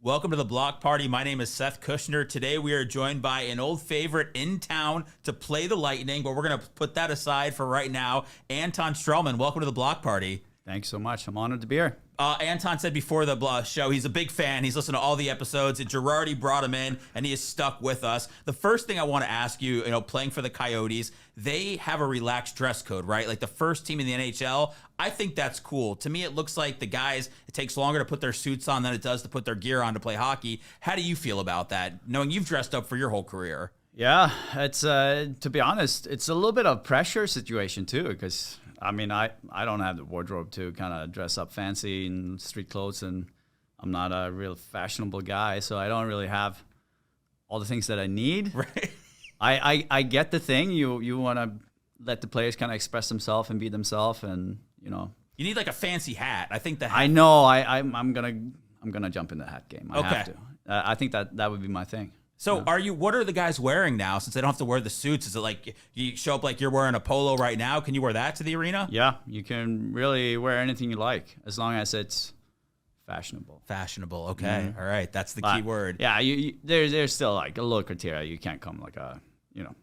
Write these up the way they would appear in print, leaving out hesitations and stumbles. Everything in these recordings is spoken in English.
Welcome to the Block Party. My name is Seth Kushner. Today we are joined by an old favorite in town to play the Lightning, but we're going to put that aside for right now. Anton Stralman, welcome to the Block Party. Thanks so much. I'm honored to be here. Anton said before the show he's a big fan. He's listened to all the episodes, and Girardi brought him in, and he is stuck with us. The first thing I want to ask you, playing for the Coyotes, they have a relaxed dress code, right? Like the first team in the NHL. I think that's cool. To me, it looks like the guys, it takes longer to put their suits on than it does to put their gear on to play hockey. How do you feel about that, knowing you've dressed up for your whole career? Yeah, it's to be honest, it's a little bit of pressure situation too, because I don't have the wardrobe to kind of dress up fancy in street clothes, and I'm not a real fashionable guy, so I don't really have all the things that I need. Right. I get the thing. You want to let the players kind of express themselves and be themselves, and you need like a fancy hat. I think I know. I'm gonna jump in the hat game. I have to. I think that would be my thing. So what are the guys wearing now, since they don't have to wear the suits? Is it like you show up like you're wearing a polo right now? Can you wear that to the arena? Yeah, you can really wear anything you like, as long as it's fashionable. Fashionable, okay. Mm-hmm. All right, that's the key word. Yeah, there's still like a little criteria. You can't come like a,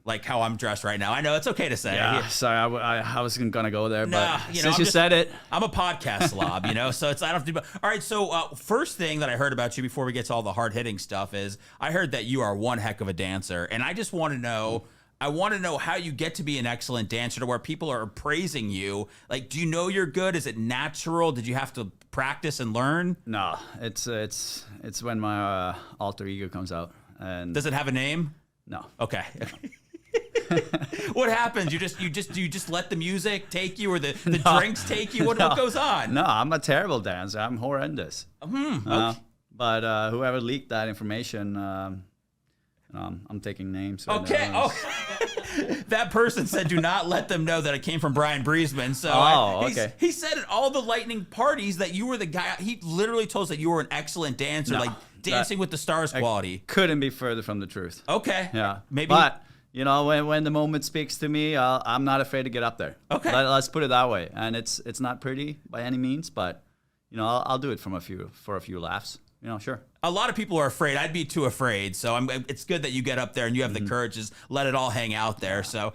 like how I'm dressed right now. I know it's okay to say. Yeah, sorry, I wasn't gonna go there, but since you said it, I'm a podcast slob, so it's I don't have to do. All right, so first thing that I heard about you before we get to all the hard hitting stuff is I heard that you are one heck of a dancer, and I just want to know. I want to know how you get to be an excellent dancer to where people are praising you. Like, do you know you're good? Is it natural? Did you have to practice and learn? No, it's when my alter ego comes out. And does it have a name? No. Okay. What happens? You just let the music take you, or the drinks take you? What goes on? No, I'm a terrible dancer. I'm horrendous. Okay. But whoever leaked that information, I'm taking names. Right okay. now. That person said, "Do not let them know that it came from Brian Briesman." So okay. He said at all the Lightning parties that you were the guy. He literally told us that you were an excellent dancer, like Dancing with the Stars quality. Couldn't be further from the truth. Okay. Yeah. Maybe. But when the moment speaks to me, I'm not afraid to get up there. Okay. Let's put it that way. And it's not pretty by any means, but I'll do it for a few laughs. Sure. A lot of people are afraid. I'd be too afraid. So it's good that you get up there and you have the courage to let it all hang out there. So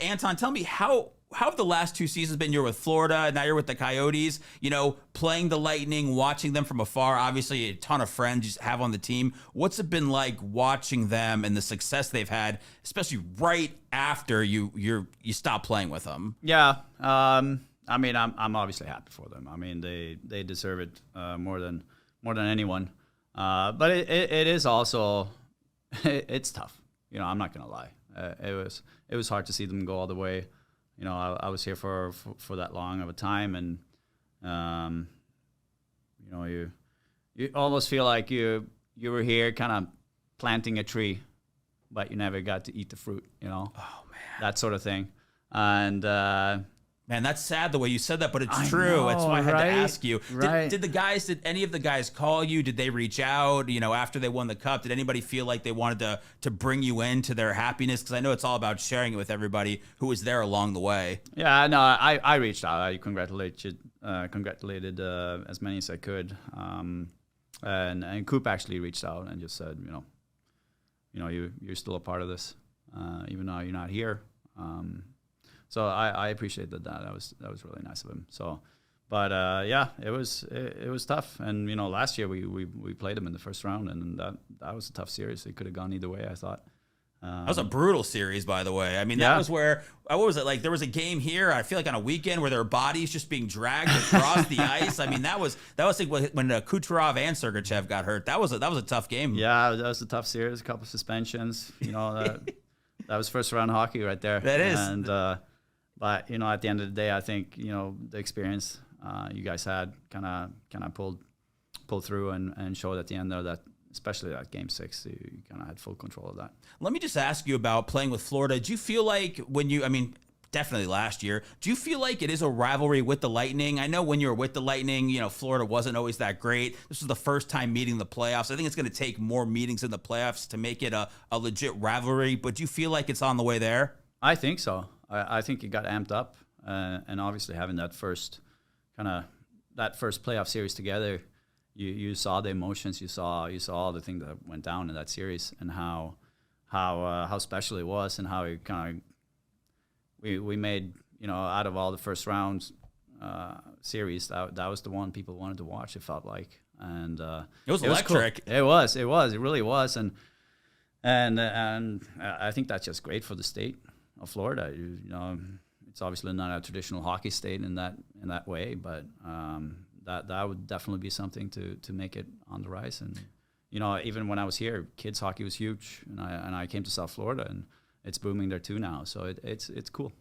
Anton, tell me how have the last 2 seasons been? You're with Florida, and now you're with the Coyotes. Playing the Lightning, watching them from afar. Obviously, a ton of friends you have on the team. What's it been like watching them and the success they've had, especially right after you stop playing with them? Yeah. I'm obviously happy for them. They deserve it more than anyone. But it is also it's tough. I'm not gonna lie. It was hard to see them go all the way. I was here for that long of a time, and you almost feel like you were here kind of planting a tree, but you never got to eat the fruit. Oh man, that sort of thing. And man, that's sad the way you said that, but it's true. That's why I had to ask you. Right. Did any of the guys call you? Did they reach out, after they won the cup? Did anybody feel like they wanted to bring you into their happiness? Because I know it's all about sharing it with everybody who was there along the way. Yeah, no, I reached out. I congratulated as many as I could. And Coop actually reached out and just said, you're still a part of this, even though you're not here. So I appreciated that. That was really nice of him. So, but it was tough. And last year we played them in the first round, and that was a tough series. It could have gone either way, I thought. That was a brutal series, by the way. That was where what was it like? There was a game here. I feel like on a weekend where there were bodies just being dragged across the ice. That was like when Kucherov and Sergachev got hurt. That was a tough game. Yeah, that was a tough series. A couple of suspensions. That was first round hockey right there. That is. And but at the end of the day, I think the experience you guys had kind of pulled through and showed at the end there that, especially that game 6, you kind of had full control of that. Let me just ask you about playing with Florida. Do you feel like definitely last year, do you feel like it is a rivalry with the Lightning? I know when you were with the Lightning, Florida wasn't always that great. This was the first time meeting the playoffs. I think it's going to take more meetings in the playoffs to make it a legit rivalry, but do you feel like it's on the way there? I think so. I think it got amped up, and obviously having that first playoff series together, you saw the emotions, you saw all the things that went down in that series, and how special it was, and how it kind of we made, out of all the first rounds series, that was the one people wanted to watch. It felt like, and it was electric. Cool. It really was, and I think that's just great for the state of Florida. It's obviously not a traditional hockey state in that way, but that would definitely be something to make it on the rise. And even when I was here, kids hockey was huge, and I came to South Florida, and it's booming there too now. So it's cool.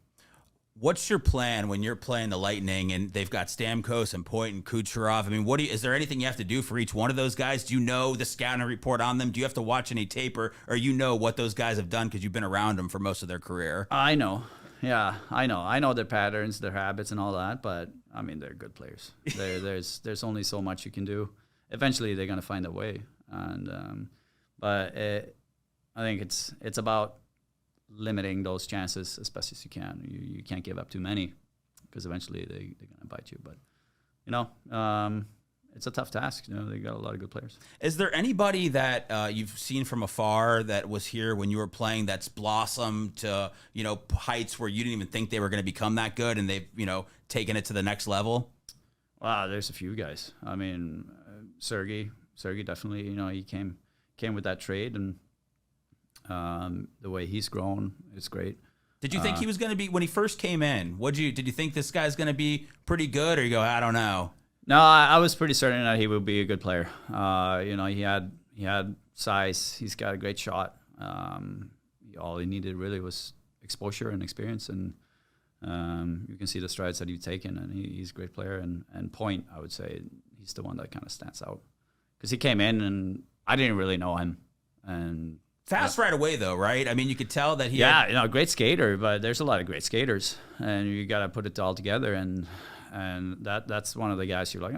What's your plan when you're playing the Lightning and they've got Stamkos and Point and Kucherov? I mean, is there anything you have to do for each one of those guys? Do you know the scouting report on them? Do you have to watch any tape, or what those guys have done because you've been around them for most of their career? I know. Yeah, I know their patterns, their habits, and all that. But I mean, they're good players. There's only so much you can do. Eventually, they're gonna find a way. And but I think it's about limiting those chances as best as you can. You can't give up too many, because eventually they're gonna bite you. But it's a tough task. They got a lot of good players. Is there anybody that you've seen from afar that was here when you were playing that's blossomed to heights where you didn't even think they were going to become that good, and they've taken it to the next level? Wow, there's a few guys. I mean, Sergey definitely. He came with that trade, and the way he's grown is great. Did you think he was going to be, when he first came in? Did you think this guy's going to be pretty good, or you go, I don't know? No, I was pretty certain that he would be a good player. He had size. He's got a great shot. All he needed really was exposure and experience, and you can see the strides that he's taken, and he's a great player. And Point, I would say, he's the one that kind of stands out, because he came in and I didn't really know him. And fast right away, though, right? I mean, you could tell that he great skater, but there's a lot of great skaters, and you got to put it all together. And that's one of the guys you're like,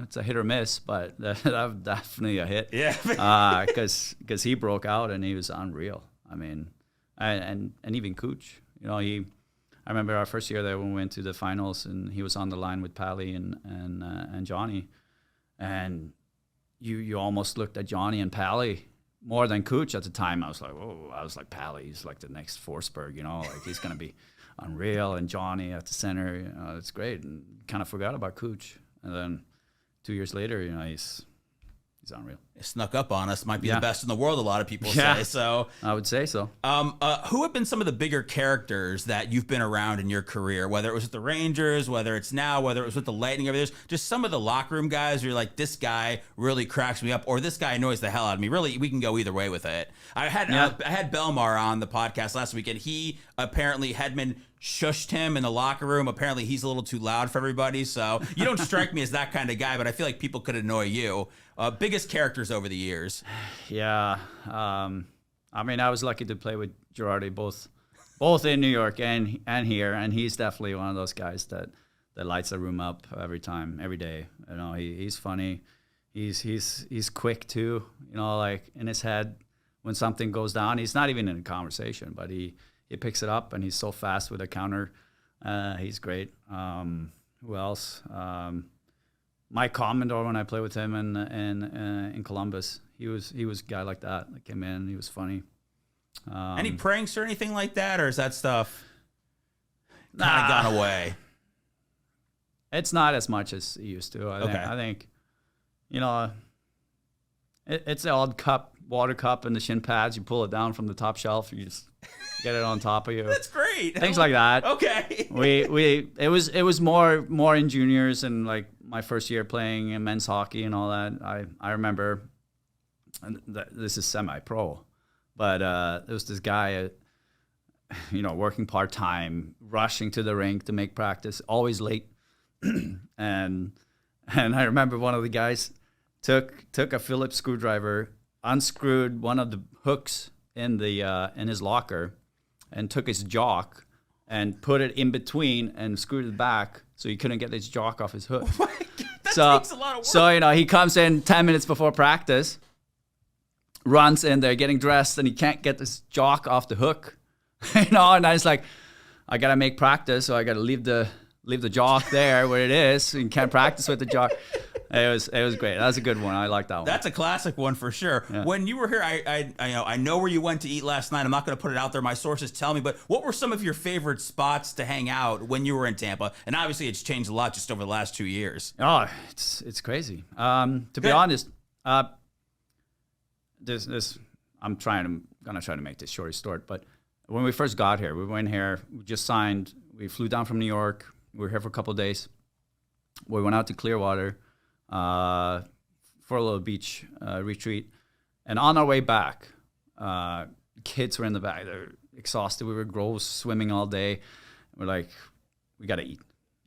it's a hit or miss, but that's definitely a hit. Yeah. Because he broke out and he was unreal. I mean, and even Cooch, I remember our first year there when we went to the finals, and he was on the line with Pally and Johnny, and you almost looked at Johnny and Pally more than Cooch at the time. I was like, Pally, he's like the next Forsberg, like he's gonna be unreal, and Johnny at the center, it's great, and kind of forgot about Cooch. And then 2 years later, he's unreal. It snuck up on us. Might be the best in the world, a lot of people Yeah. say. So I would say so. Who have been some of the bigger characters that you've been around in your career, whether it was with the Rangers, whether it's now, whether it was with the Lightning over there, just some of the locker room guys where you're like, this guy really cracks me up, or this guy annoys the hell out of me? Really, we can go either way with it. I had Belmar on the podcast last week, and he apparently, Hedman shushed him in the locker room. Apparently he's a little too loud for everybody. So you don't strike me as that kind of guy, but I feel like people could annoy you. Biggest characters over the years. Yeah. I mean, I was lucky to play with Girardi both in New York and here, and he's definitely one of those guys that lights the room up every time, every day. He's funny. He's quick too. Like in his head, when something goes down, he's not even in a conversation, but he picks it up, and he's so fast with a counter. He's great. Who else? Mike Commodore, when I played with him in Columbus, he was a guy like that came in. He was funny. Any pranks or anything like that, or is that stuff kind of gone away? It's not as much as it used to. I think it's the old water cup and the shin pads. You pull it down from the top shelf. You just get it on top of you. That's great. Things like that. Okay. It was more in juniors, and like my first year playing in men's hockey and all that. I remember, and this is semi-pro, but there was this guy, working part-time, rushing to the rink to make practice, always late. and I remember one of the guys took a Phillips screwdriver, unscrewed one of the hooks in his locker, and took his jock and put it in between and screwed it back so he couldn't get his jock off his hook. Oh my God, that takes a lot of work. So he comes in 10 minutes before practice, runs in there getting dressed, and he can't get this jock off the hook. And I was like, I gotta make practice, so I gotta leave the leave the jock there where it is. You can't practice with the jock. It was great. That was a good one. I like that one. That's a classic one for sure. Yeah. When you were here, I know where you went to eat last night. I'm not going to put it out there. My sources tell me, but what were some of your favorite spots to hang out when you were in Tampa? And obviously, it's changed a lot just over the last 2 years. Oh, it's crazy. To be honest, this I'm gonna try to make this short, but when we first got here, we went here, we just signed, we flew down from New York, we were here for a couple of days. We went out to Clearwater for a little beach retreat, and on our way back, kids were in the back, they're exhausted, we were gross, swimming all day. We're like, we gotta eat.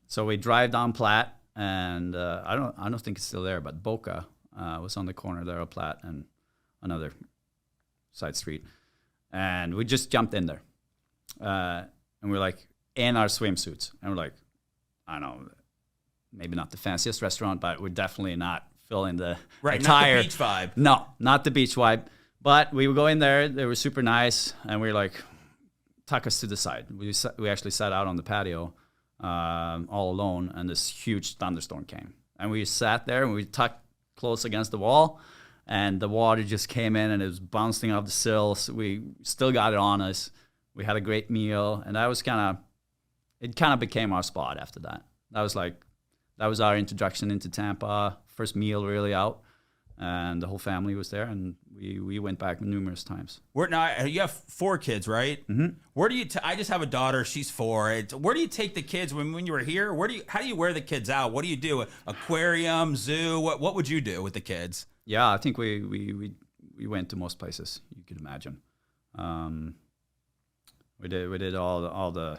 So we drive down Platte, and I don't think it's still there, but Boca was on the corner there of Platte and another side street, and we just jumped in there, and we're like in our swimsuits, and we're like, I don't know, maybe not the fanciest restaurant, but we're definitely not feeling the attire. Not the beach vibe. No, not the beach vibe. But we would go in there, they were super nice, and we were like, tuck us to the side. We actually sat out on the patio all alone, and this huge thunderstorm came, and we sat there and we tucked close against the wall, and the water just came in and it was bouncing off the sills. We still got it on us. We had a great meal, and that was kind of became our spot after that. That was our introduction into Tampa, first meal really out, and the whole family was there, and we went back numerous times. Now you have 4 kids, right? Mm-hmm. Where do you? I just have a daughter. She's 4. Where do you take the kids when you were here? How do you wear the kids out? What do you do? Aquarium, zoo? What would you do with the kids? Yeah, I think we went to most places you could imagine. We did all the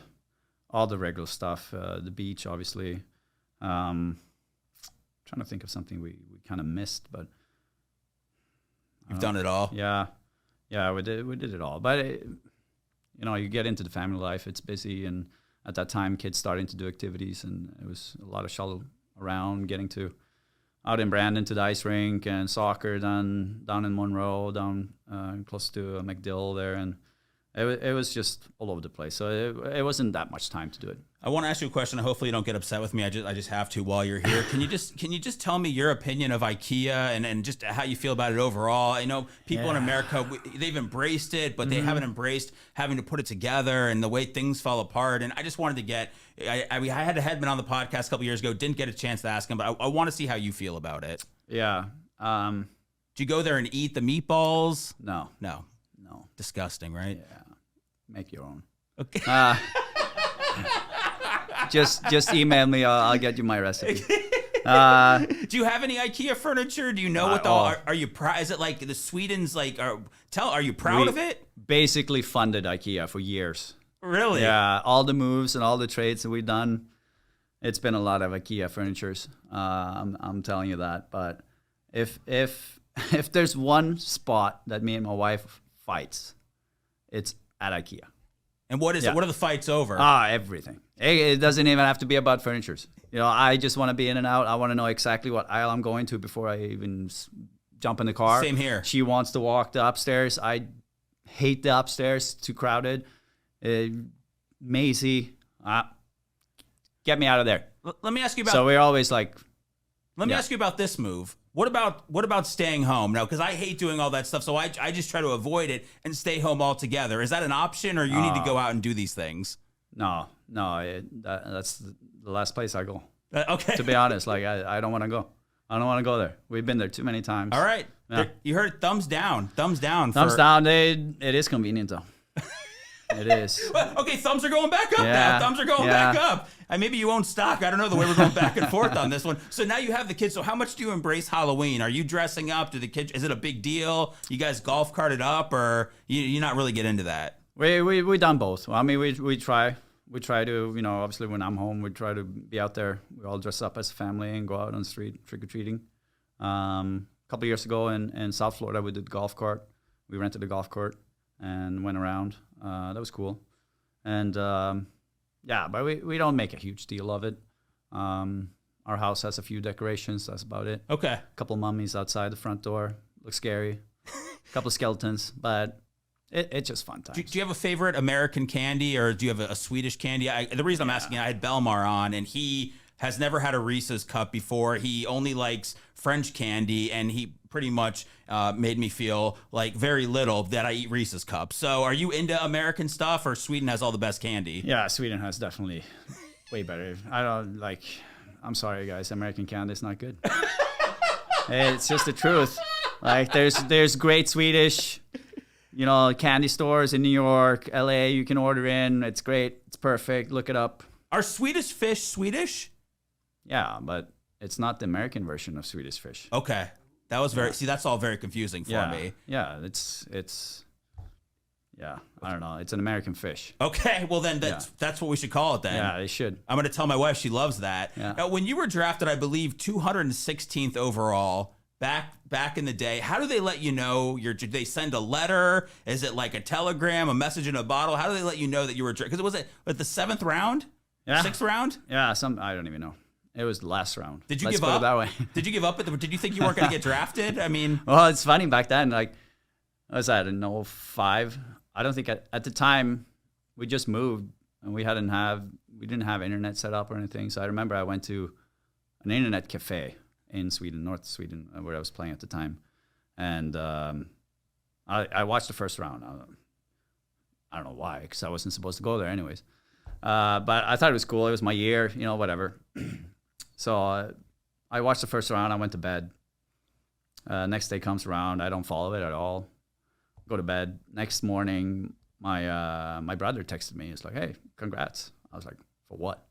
regular stuff. The beach, obviously. Trying to think of something we kind of missed, but you've done it all. Yeah, we did it all. But you get into the family life. It's busy, and at that time, kids starting to do activities, and it was a lot of shuttle around, getting to out in Brandon to the ice rink, and soccer down in Monroe, down close to McDill there, and it was just all over the place. So it wasn't that much time to do it. I want to ask you a question. Hopefully you don't get upset with me. I just have to while you're here. Can you just tell me your opinion of Ikea and just how you feel about it overall? I know people in America, they've embraced it, but they haven't embraced having to put it together and the way things fall apart. And I just wanted to get, I had a headman on the podcast a couple years ago, didn't get a chance to ask him, but I want to see how you feel about it. Yeah. Did you go there and eat the meatballs? No. Disgusting, right? Yeah. Make your own. Okay. Just email me. I'll get you my recipe. Do you have any IKEA furniture? Do you know what are you proud? Is it like the Sweden's like? Are you proud of it? Basically funded IKEA for years. Really? Yeah. All the moves and all the trades that we've done. It's been a lot of IKEA furnitures. I'm telling you that. But if there's one spot that me and my wife fights, it's at IKEA. And what is it? What are the fights over? Everything. It doesn't even have to be about furnitures. I just want to be in and out. I want to know exactly what aisle I'm going to before I even jump in the car. Same here. She wants to walk the upstairs. I hate the upstairs. Too crowded. Mazy. Get me out of there. Let me ask you about. So we're always like. Let me ask you about this move. What about staying home? No, because I hate doing all that stuff, so I just try to avoid it and stay home altogether. Is that an option, or you need to go out and do these things? No, that's the last place I go. Okay. To be honest, I don't want to go. I don't want to go there. We've been there too many times. All right. Yeah. You heard thumbs down. Thumbs down. Thumbs down. It is convenient though. It is. Okay, thumbs are going back up now. Thumbs are going back up. Maybe you own stock. I don't know the way we're going back and forth on this one. So now you have the kids. So how much do you embrace Halloween? Are you dressing up? Do the kids? Is it a big deal? You guys golf carted up, or you not really get into that? We done both. I mean, we try to, obviously when I'm home, we try to be out there. We all dress up as a family and go out on the street trick or treating. A couple of years ago in South Florida, we did golf cart. We rented a golf cart and went around. That was cool. And but we don't make a huge deal of it. Our house has a few decorations. That's about it. Okay. A couple mummies outside the front door. Looks scary. A couple of skeletons. But It's just fun times. Do you have a favorite American candy, or do you have a Swedish candy? The reason I'm asking, I had Belmar on, and he has never had a Reese's cup before. He only likes French candy, and he pretty much made me feel like very little that I eat Reese's cups. So are you into American stuff, or Sweden has all the best candy? Yeah, Sweden has definitely way better. I'm sorry, guys. American candy is not good. It's just the truth. Like, there's great Swedish, candy stores in New York, LA. You can order in. It's great. It's perfect. Look it up. Are Swedish fish Swedish? Yeah, but it's not the American version of Swedish fish. Okay, that was that's all very confusing for me. Yeah, it's. Yeah, I don't know. It's an American fish. Okay, well then that's what we should call it then. Yeah, they should. I'm going to tell my wife, she loves that. Yeah. Now, when you were drafted, I believe 216th overall back in the day, how do they let you know? Do they send a letter? Is it like a telegram, a message in a bottle? How do they let you know that you were drafted? Because was it the 7th round? Yeah. 6th round? Yeah, I don't even know. It was the last round. Did you Let's give put up? It that way. Did you give up? Did you think you weren't going to get drafted? I mean, well, it's funny back then. Like, I was at an 05. I don't think at the time we just moved and we didn't have internet set up or anything. So I remember I went to an internet cafe in Sweden, North Sweden, where I was playing at the time, and I watched the first round. I don't know why, because I wasn't supposed to go there anyways. But I thought it was cool. It was my year, whatever. So I watched the first round. I went to bed. Next day comes around. I don't follow it at all. Go to bed. Next morning, my brother texted me. He's like, "Hey, congrats." I was like, "For what?"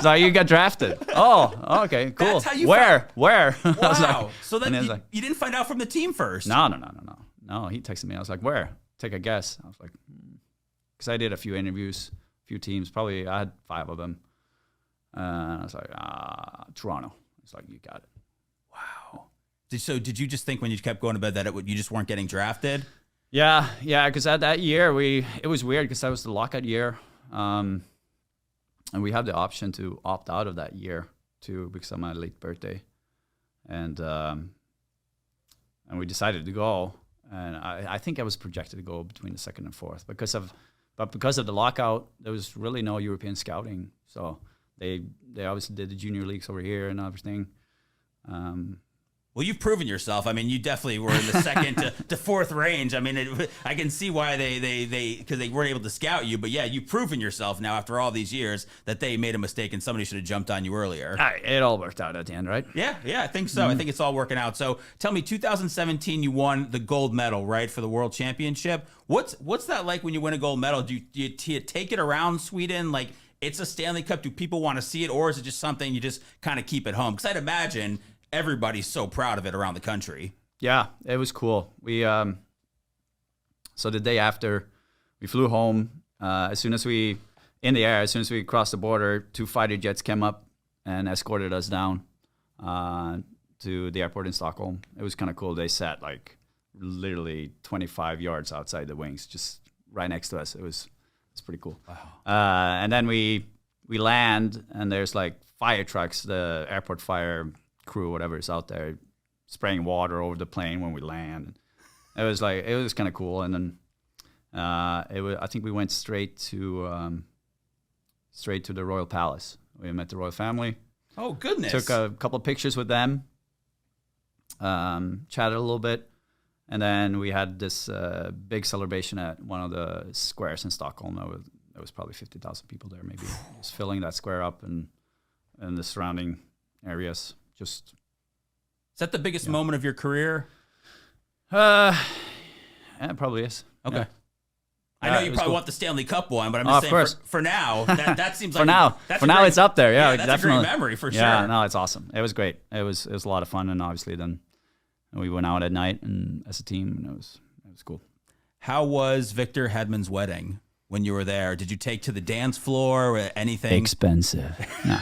So you got drafted. Oh, okay, cool. That's how you Where? Wow. I was like, So then you didn't find out from the team first? No. He texted me. I was like, "Where?" Take a guess. I was like, because I did a few interviews, a few teams. Probably I had 5 of them. I was like, Toronto. It's like, you got it. Wow. Did you just think when you kept going to bed that you just weren't getting drafted? Yeah. Because that year it was weird because that was the lockout year, and we had the option to opt out of that year too because of my late birthday, and we decided to go. And I think I was projected to go between the 2nd and 4th because of the lockout, there was really no European scouting. So they obviously did the junior leagues over here and everything. Well, you've proven yourself. I mean, you definitely were in the 2nd to 4th range. I mean, I can see why because they weren't able to scout you. But yeah, you've proven yourself now after all these years that they made a mistake and somebody should have jumped on you earlier. It all worked out at the end, right? Yeah, I think so. I think it's all working out. So tell me, 2017, you won the gold medal, right, for the World Championship. What's that like when you win a gold medal? Do you take it around Sweden? Like, it's a Stanley Cup. Do people want to see it, or is it just something you just kind of keep at home? Because I'd imagine everybody's so proud of it around the country. Yeah, it was cool. We so the day after, we flew home. As soon as we crossed the border, 2 fighter jets came up and escorted us down to the airport in Stockholm. It was kind of cool. They sat like literally 25 yards outside the wings, just right next to us. It's pretty cool. Wow. And then we land, and there's like fire trucks, the airport fire crew, whatever is out there, spraying water over the plane when we land. It was kind of cool. And then I think we went straight to the Royal Palace. We met the royal family. Oh, goodness! Took a couple of pictures with them. Chatted a little bit, and then we had this big celebration at one of the squares in Stockholm. There was probably 50,000 people there, maybe, just filling that square up and the surrounding areas. Is that the biggest moment of your career? Yeah, it probably is. Okay. Yeah. I know you probably want the Stanley Cup one, but I'm just saying for now, that seems like for now it's up there. Yeah, that's definitely. a great memory for sure. Yeah, no, it's awesome. It was great. It was a lot of fun, and obviously then we went out at night and as a team, and it was cool. How was Victor Hedman's wedding when you were there? Did you take to the dance floor or anything? Expensive. No.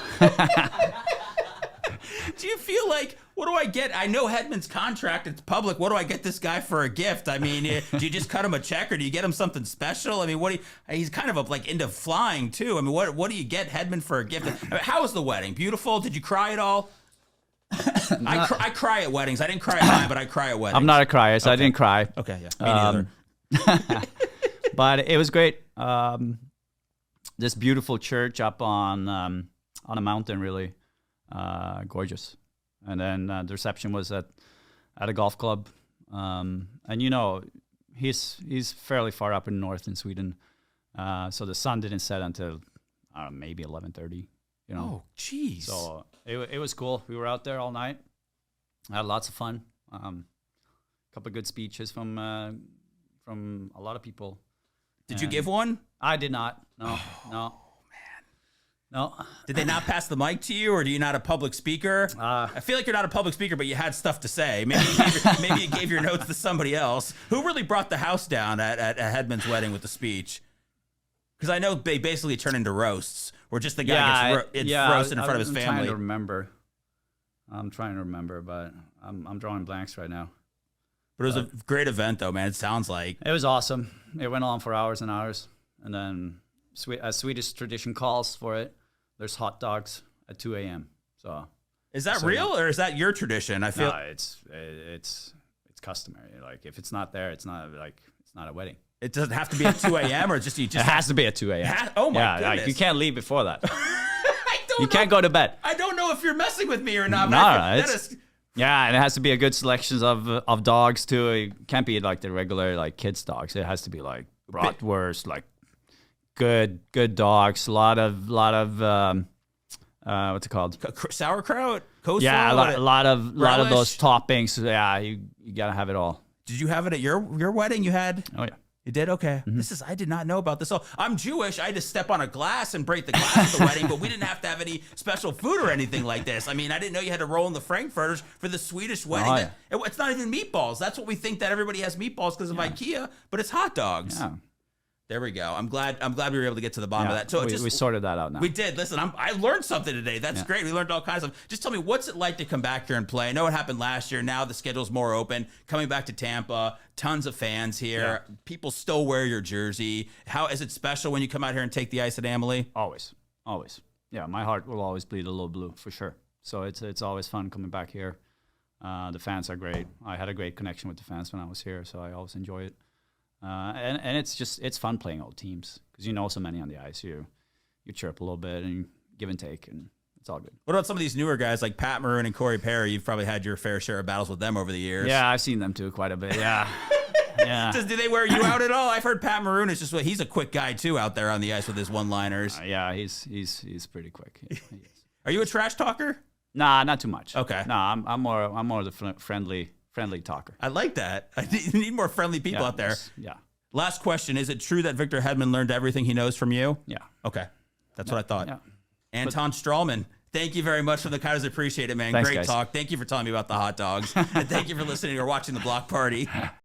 Do you feel like, what do I get? I know Hedman's contract, it's public. What do I get this guy for a gift? I mean, do you just cut him a check, or do you get him something special? I mean, he's kind of like into flying too. I mean, what do you get Hedman for a gift? I mean, how was the wedding? Beautiful? Did you cry at all? I cry at weddings. I didn't cry at mine, but I cry at weddings. I'm not a crier, so I didn't cry. Okay, yeah, me neither. But it was great. This beautiful church up on a mountain, really gorgeous. And then the reception was at a golf club. And he's fairly far up in north in Sweden, so the sun didn't set until maybe 11:30. Oh, jeez. So it was cool. We were out there all night. Had lots of fun. A couple of good speeches from a lot of people. Did you give one? I did not. No. No. No. Did they not pass the mic to you, or are you not a public speaker? I feel like you're not a public speaker, but you had stuff to say. Maybe you gave your notes to somebody else. Who really brought the house down at Hedman's wedding with the speech? Because I know they basically turn into roasts, where just the guy gets roasted in front of his family. I'm trying to remember, but I'm drawing blanks right now. But it was a great event, though, man. It sounds like. It was awesome. It went on for hours and hours. And then, as Swedish tradition calls for it, there's hot dogs at 2 a.m. So, is that real, or is that your tradition? I feel it's customary. Like, if it's not there, it's not a wedding. It doesn't have to be at 2 a.m. or just it has to be at 2 a.m. Oh my goodness! Like, you can't leave before that. You can't go to bed. I don't know if you're messing with me or not. Yeah, and it has to be a good selection of dogs too. It can't be like the regular kids dogs. It has to be like bratwurst, like good dogs. A lot of what's it called? Sauerkraut, coleslaw. Yeah, a lot of those toppings. Yeah, you gotta have it all. Did you have it at your wedding? You had? Oh yeah. You did? Okay. Mm-hmm. I did not know about this. So I'm Jewish. I had to step on a glass and break the glass at the wedding, but we didn't have to have any special food or anything like this. I mean, I didn't know you had to roll in the Frankfurters for the Swedish wedding. Oh, yeah. It's not even meatballs. That's what we think, that everybody has meatballs because of Ikea, but it's hot dogs. Yeah. There we go. I'm glad we were able to get to the bottom of that. So we sorted that out now. We did. Listen, I learned something today. That's great. We learned all kinds of stuff. Just tell me, what's it like to come back here and play? I know it happened last year. Now the schedule's more open. Coming back to Tampa, tons of fans here. Yeah. People still wear your jersey. How is it special when you come out here and take the ice at Amalie? Always. Yeah, my heart will always bleed a little blue for sure. So it's always fun coming back here. The fans are great. I had a great connection with the fans when I was here, so I always enjoy it. And it's fun playing old teams because you know so many on the ice. You chirp a little bit and you give and take, and it's all good. What about some of these newer guys like Pat Maroon and Corey Perry? You've probably had your fair share of battles with them over the years. Yeah, I've seen them too quite a bit. Yeah. Yeah. Do they wear you out at all? I've heard Pat Maroon is he's a quick guy too out there on the ice with his one-liners. Yeah, he's pretty quick. Yeah, he is. Are you a trash talker? Nah, not too much. Okay. Nah, I'm more the friendly talker. I like that. I need more friendly people out there. Yeah. Last question. Is it true that Victor Hedman learned everything he knows from you? Yeah. Okay. That's what I thought. Yeah. Anton Stralman, thank you very much for the Coyotes. Appreciate it, man. Thanks, Great guys. talk. Thank you for telling me about the hot dogs. And thank you for listening or watching the Block Party.